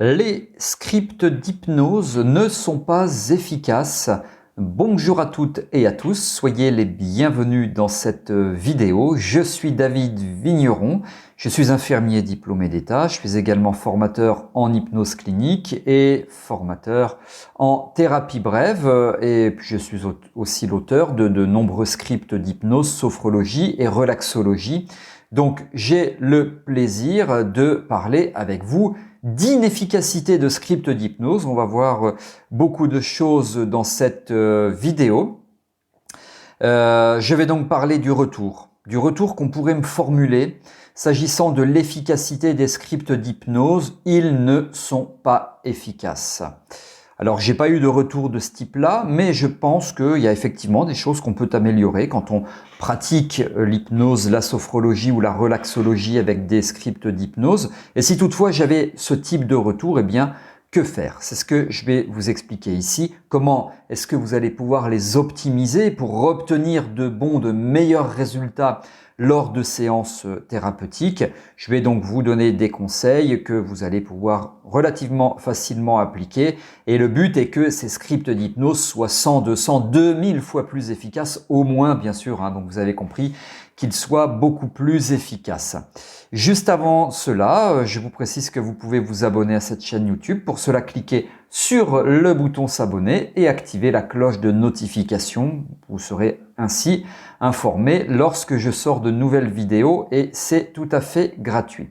Les scripts d'hypnose ne sont pas efficaces. Bonjour à toutes et à tous, soyez les bienvenus dans cette vidéo. Je suis David Vigneron, je suis infirmier diplômé d'État, je suis également formateur en hypnose clinique et formateur en thérapie brève et je suis aussi l'auteur de nombreux scripts d'hypnose, sophrologie et relaxologie. Donc j'ai le plaisir de parler avec vous d'inefficacité de script d'hypnose. On va voir beaucoup de choses dans cette vidéo. Je vais donc parler du retour qu'on pourrait me formuler s'agissant de l'efficacité des scripts d'hypnose. Ils ne sont pas efficaces. Alors, j'ai pas eu de retour de ce type-là, mais je pense qu'il y a effectivement des choses qu'on peut améliorer quand on pratique l'hypnose, la sophrologie ou la relaxologie avec des scripts d'hypnose. Et si toutefois j'avais ce type de retour, eh bien, que faire? C'est ce que je vais vous expliquer ici. Comment est-ce que vous allez pouvoir les optimiser pour obtenir de meilleurs résultats lors de séances thérapeutiques? Je vais donc vous donner des conseils que vous allez pouvoir relativement facilement appliquer. Et le but est que ces scripts d'hypnose soient 100, 200, 2000 fois plus efficaces, au moins bien sûr. Donc vous avez compris qu'ils soient beaucoup plus efficaces. Juste avant cela, je vous précise que vous pouvez vous abonner à cette chaîne YouTube. Pour cela, cliquez sur le bouton s'abonner et activez la cloche de notification. Vous serez ainsi informé lorsque je sors de nouvelles vidéos et c'est tout à fait gratuit.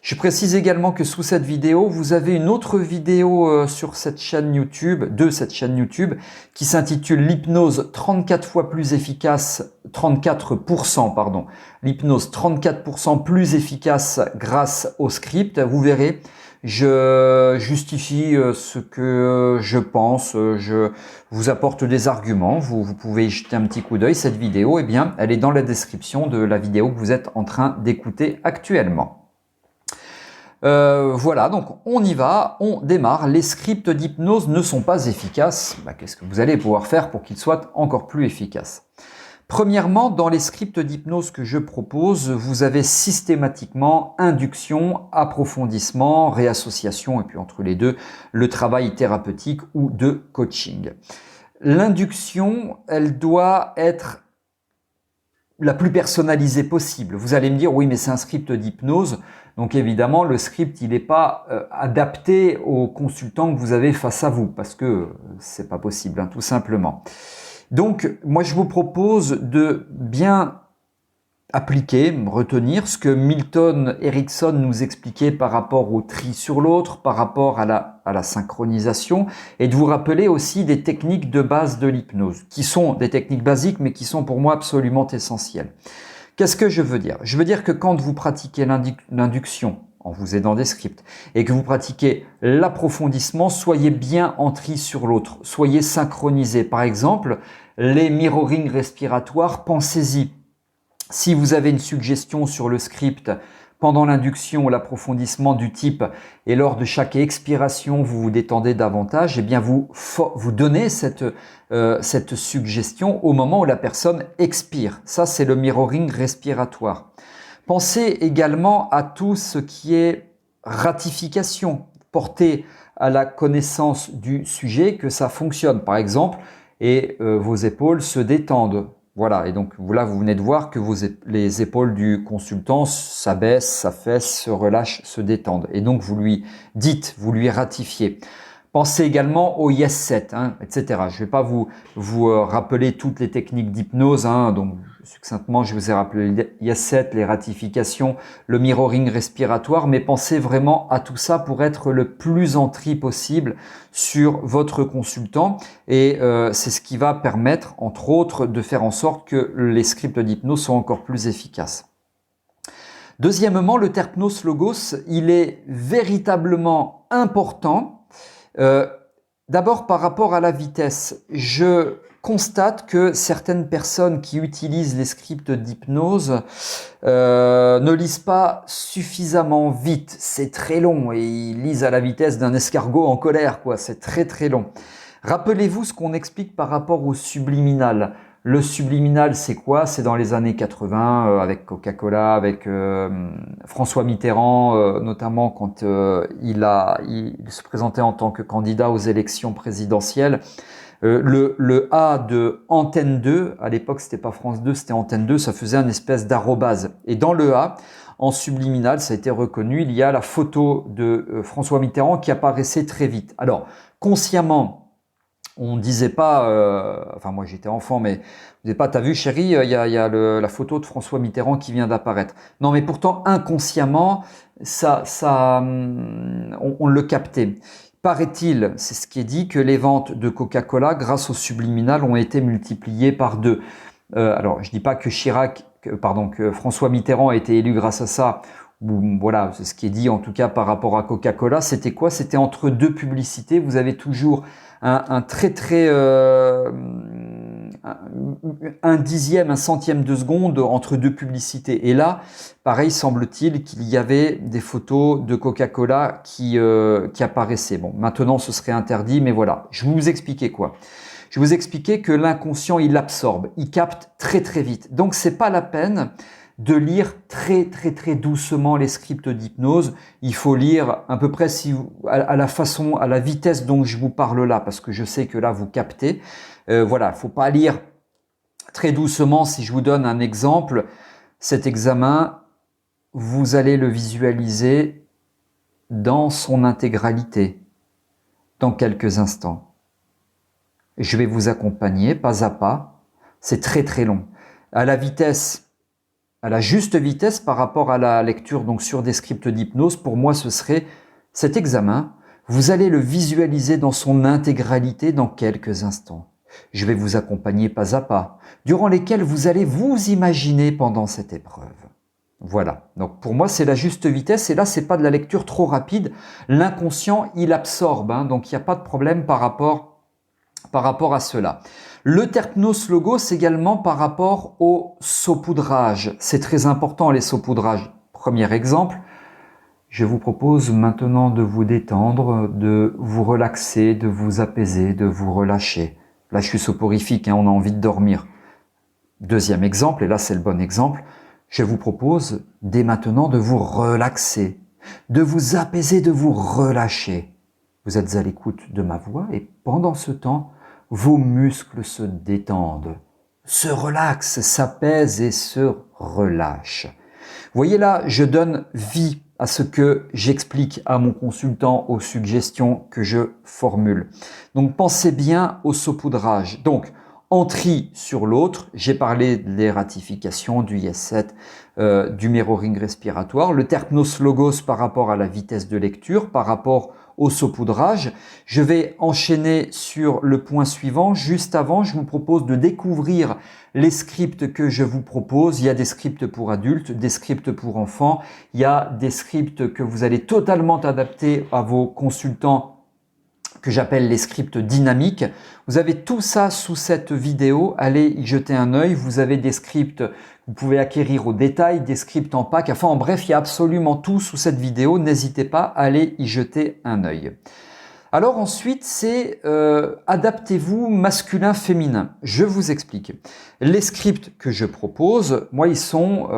Je précise également que sous cette vidéo, vous avez une autre vidéo sur cette chaîne YouTube, qui s'intitule l'hypnose 34 fois plus efficace, 34%, pardon, l'hypnose 34% plus efficace grâce au script. Vous verrez, je justifie ce que je pense, je vous apporte des arguments, vous pouvez y jeter un petit coup d'œil. Cette vidéo, eh bien, elle est dans la description de la vidéo que vous êtes en train d'écouter actuellement. Voilà, donc on y va, on démarre. Les scripts d'hypnose ne sont pas efficaces. Qu'est-ce que vous allez pouvoir faire pour qu'ils soient encore plus efficaces? Premièrement, dans les scripts d'hypnose que je propose, vous avez systématiquement induction, approfondissement, réassociation et puis entre les deux, le travail thérapeutique ou de coaching. L'induction, elle doit être la plus personnalisée possible. Vous allez me dire, oui, mais c'est un script d'hypnose. Donc évidemment, le script, il n'est pas adapté au consultant que vous avez face à vous parce que c'est pas possible, tout simplement. Donc, moi, je vous propose de bien appliquer, retenir ce que Milton Erickson nous expliquait par rapport au tri sur l'autre, par rapport à la synchronisation, et de vous rappeler aussi des techniques de base de l'hypnose, qui sont des techniques basiques, mais qui sont pour moi absolument essentielles. Qu'est-ce que je veux dire? Je veux dire que quand vous pratiquez l'induction, en vous aidant des scripts, et que vous pratiquez l'approfondissement, soyez bien en tri sur l'autre, soyez synchronisés. Par exemple, les mirroring respiratoires, pensez-y. Si vous avez une suggestion sur le script pendant l'induction ou l'approfondissement du type et lors de chaque expiration vous vous détendez davantage, eh bien vous donnez cette suggestion au moment où la personne expire. Ça, c'est le mirroring respiratoire. Pensez également à tout ce qui est ratification, portez à la connaissance du sujet que ça fonctionne. Par exemple, et vos épaules se détendent. Voilà, et donc là, vous venez de voir que les épaules du consultant s'abaissent, s'affaissent, se relâchent, se détendent. Et donc, vous lui dites, vous lui ratifiez. Pensez également au yes set, etc. Je ne vais pas vous rappeler toutes les techniques d'hypnose. Donc, succinctement, je vous ai rappelé le yes set, les ratifications, le mirroring respiratoire. Mais pensez vraiment à tout ça pour être le plus en tri possible sur votre consultant. Et c'est ce qui va permettre, entre autres, de faire en sorte que les scripts d'hypnose soient encore plus efficaces. Deuxièmement, le terpnos logos, il est véritablement important. D'abord, par rapport à la vitesse, je constate que certaines personnes qui utilisent les scripts d'hypnose ne lisent pas suffisamment vite. C'est très long et ils lisent à la vitesse d'un escargot en colère, quoi. C'est très très long. Rappelez-vous ce qu'on explique par rapport au subliminal. Le subliminal, c'est quoi? C'est dans les années 80, avec Coca-Cola, avec François Mitterrand, notamment quand il se présentait en tant que candidat aux élections présidentielles. Le A de Antenne 2, à l'époque c'était pas France 2, c'était Antenne 2, ça faisait un espèce d'arrobase. Et dans le A, en subliminal, ça a été reconnu, il y a la photo de François Mitterrand qui apparaissait très vite. Alors, consciemment, on disait pas, enfin moi j'étais enfant, mais on disait pas, t'as vu chérie, il y a la photo de François Mitterrand qui vient d'apparaître. Non, mais pourtant inconsciemment, on le captait. Paraît-il, c'est ce qui est dit, que les ventes de Coca-Cola, grâce au subliminal, ont été multipliées par 2. Alors, je dis pas que que François Mitterrand a été élu grâce à ça. Voilà, c'est ce qui est dit en tout cas par rapport à Coca-Cola. C'était quoi? C'était entre 2 publicités. Vous avez toujours un dixième, un centième de seconde entre 2 publicités. Et là, pareil, semble-t-il qu'il y avait des photos de Coca-Cola qui apparaissaient. Bon, maintenant, ce serait interdit, mais voilà. Je vais vous expliquer quoi. Je vais vous expliquer que l'inconscient, il absorbe, il capte très très vite. Donc, c'est pas la peine de lire très doucement les scripts d'hypnose. Il faut lire à peu près à la vitesse dont je vous parle là, parce que je sais que là vous captez. Voilà, faut pas lire très doucement. Si je vous donne un exemple, cet examen, vous allez le visualiser dans son intégralité dans quelques instants. Je vais vous accompagner pas à pas. C'est très long. À la juste vitesse par rapport à la lecture donc sur des scripts d'hypnose, pour moi ce serait cet examen, vous allez le visualiser dans son intégralité dans quelques instants. Je vais vous accompagner pas à pas, durant lesquels vous allez vous imaginer pendant cette épreuve. Voilà, donc pour moi c'est la juste vitesse et là c'est pas de la lecture trop rapide, l'inconscient il absorbe, donc il n'y a pas de problème par rapport à cela. Le terpnos logos également par rapport au saupoudrage. C'est très important les saupoudrages. Premier exemple, je vous propose maintenant de vous détendre, de vous relaxer, de vous apaiser, de vous relâcher. Là je suis soporifique, on a envie de dormir. Deuxième exemple, et là c'est le bon exemple, je vous propose dès maintenant de vous relaxer, de vous apaiser, de vous relâcher. Vous êtes à l'écoute de ma voix et pendant ce temps, vos muscles se détendent, se relaxent, s'apaisent et se relâchent. Vous voyez là, je donne vie à ce que j'explique à mon consultant, aux suggestions que je formule. Donc pensez bien au saupoudrage. Donc, entrie sur l'autre, j'ai parlé des ratifications, du Yes-7, du mirroring respiratoire, le terpnos logos par rapport à la vitesse de lecture, par rapport au saupoudrage. Je vais enchaîner sur le point suivant. Juste avant, je vous propose de découvrir les scripts que je vous propose. Il y a des scripts pour adultes, des scripts pour enfants. Il y a des scripts que vous allez totalement adapter à vos consultants que j'appelle les scripts dynamiques. Vous avez tout ça sous cette vidéo. Allez y jeter un œil. Vous avez des scripts que vous pouvez acquérir au détail, des scripts en pack. Enfin, en bref, il y a absolument tout sous cette vidéo. N'hésitez pas à aller y jeter un œil. Alors ensuite, c'est adaptez-vous masculin-féminin. Je vous explique. Les scripts que je propose, moi, ils sont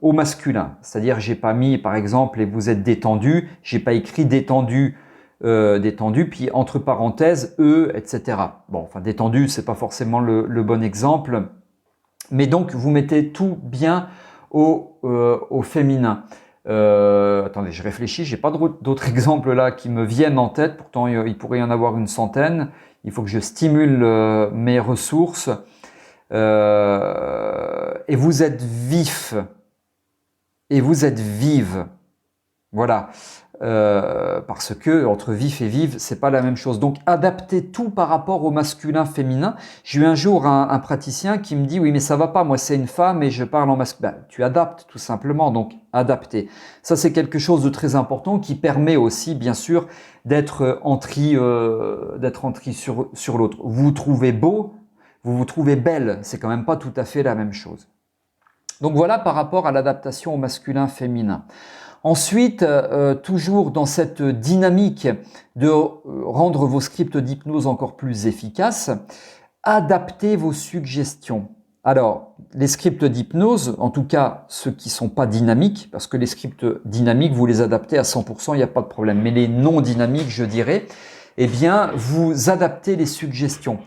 au masculin. C'est-à-dire, j'ai pas mis, par exemple, et vous êtes détendu. J'ai pas écrit détendu. Puis entre parenthèses, etc. Bon, enfin détendu, c'est pas forcément le bon exemple, mais donc vous mettez tout bien au féminin. Attendez, je réfléchis, j'ai pas d'autres exemples là qui me viennent en tête, pourtant il pourrait y en avoir une centaine. Il faut que je stimule mes ressources. Et vous êtes vif, et vous êtes vive. Voilà. Parce que entre vif et vive, c'est pas la même chose. Donc adaptez tout par rapport au masculin féminin. J'ai eu un jour un praticien qui me dit oui mais ça va pas, moi c'est une femme et je parle en masculin. Tu adaptes tout simplement, donc adapter. Ça c'est quelque chose de très important qui permet aussi bien sûr d'être en tri sur l'autre. Vous vous trouvez beau, vous vous trouvez belle, c'est quand même pas tout à fait la même chose. Donc voilà par rapport à l'adaptation au masculin féminin. Ensuite, toujours dans cette dynamique de rendre vos scripts d'hypnose encore plus efficaces, adaptez vos suggestions. Alors, les scripts d'hypnose, en tout cas ceux qui ne sont pas dynamiques, parce que les scripts dynamiques, vous les adaptez à 100%, il n'y a pas de problème. Mais les non dynamiques, je dirais, eh bien, vous adaptez les suggestions.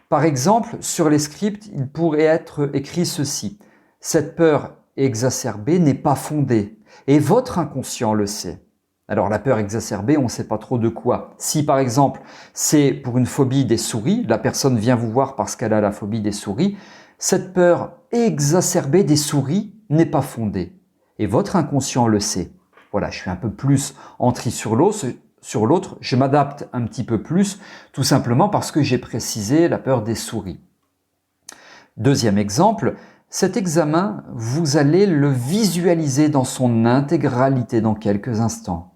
Par exemple, sur les scripts, il pourrait être écrit ceci. Cette peur exacerbée n'est pas fondée et votre inconscient le sait. Alors la peur exacerbée, on ne sait pas trop de quoi. Si par exemple c'est pour une phobie des souris, la personne vient vous voir parce qu'elle a la phobie des souris, cette peur exacerbée des souris n'est pas fondée et votre inconscient le sait. Voilà, je suis un peu plus en tri sur l'autre, je m'adapte un petit peu plus, tout simplement parce que j'ai précisé la peur des souris. Deuxième exemple, cet examen, vous allez le visualiser dans son intégralité dans quelques instants.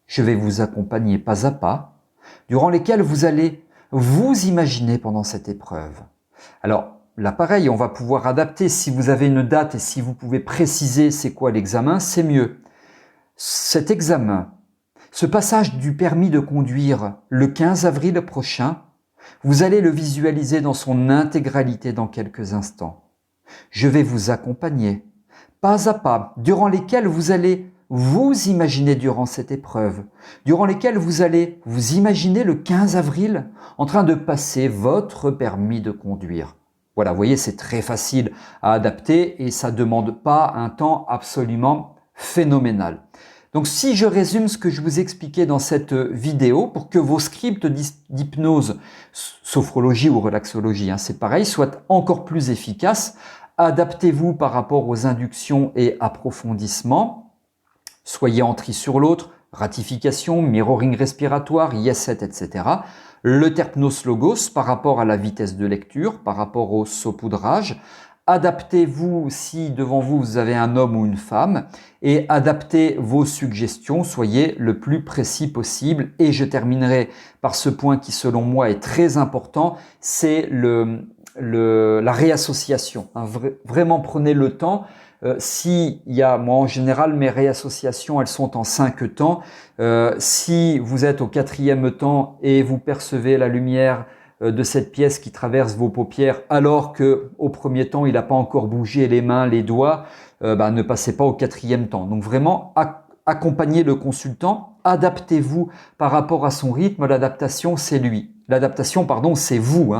Je vais vous accompagner pas à pas, durant lesquels vous allez vous imaginer pendant cette épreuve. Alors, là pareil, on va pouvoir adapter. Si vous avez une date et si vous pouvez préciser c'est quoi l'examen, c'est mieux. Cet examen, ce passage du permis de conduire le 15 avril prochain, vous allez le visualiser dans son intégralité dans quelques instants. Je vais vous accompagner, pas à pas, durant lesquels vous allez vous imaginer durant cette épreuve, durant lesquels vous allez vous imaginer le 15 avril en train de passer votre permis de conduire. Voilà, vous voyez, c'est très facile à adapter et ça ne demande pas un temps absolument phénoménal. Donc si je résume ce que je vous expliquais dans cette vidéo, pour que vos scripts d'hypnose, sophrologie ou relaxologie, c'est pareil, soient encore plus efficaces, adaptez-vous par rapport aux inductions et approfondissements, soyez en tri sur l'autre, ratification, mirroring respiratoire, yes-set, etc. Le terpnos logos par rapport à la vitesse de lecture, par rapport au saupoudrage. Adaptez-vous si devant vous, vous avez un homme ou une femme et adaptez vos suggestions, soyez le plus précis possible. Et je terminerai par ce point qui, selon moi, est très important, c'est la réassociation. Vraiment, prenez le temps. Moi en général, mes réassociations, elles sont en 5 temps. Si vous êtes au 4e temps et vous percevez la lumière de cette pièce qui traverse vos paupières alors que au premier temps il n'a pas encore bougé les mains, les doigts, ne passez pas au 4e temps. Donc vraiment accompagnez le consultant, adaptez-vous par rapport à son rythme. L'adaptation c'est lui, l'adaptation pardon c'est vous,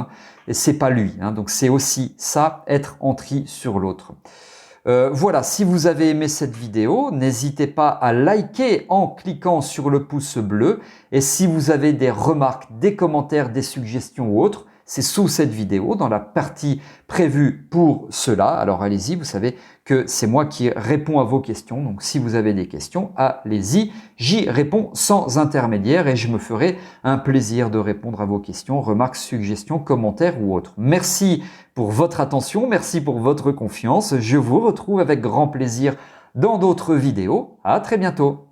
et c'est pas lui. Donc c'est aussi ça, être en tri sur l'autre. Voilà, si vous avez aimé cette vidéo, n'hésitez pas à liker en cliquant sur le pouce bleu. Et si vous avez des remarques, des commentaires, des suggestions ou autres, c'est sous cette vidéo, dans la partie prévue pour cela. Alors allez-y, vous savez que c'est moi qui réponds à vos questions. Donc si vous avez des questions, allez-y. J'y réponds sans intermédiaire et je me ferai un plaisir de répondre à vos questions, remarques, suggestions, commentaires ou autres. Merci pour votre attention, merci pour votre confiance. Je vous retrouve avec grand plaisir dans d'autres vidéos. À très bientôt.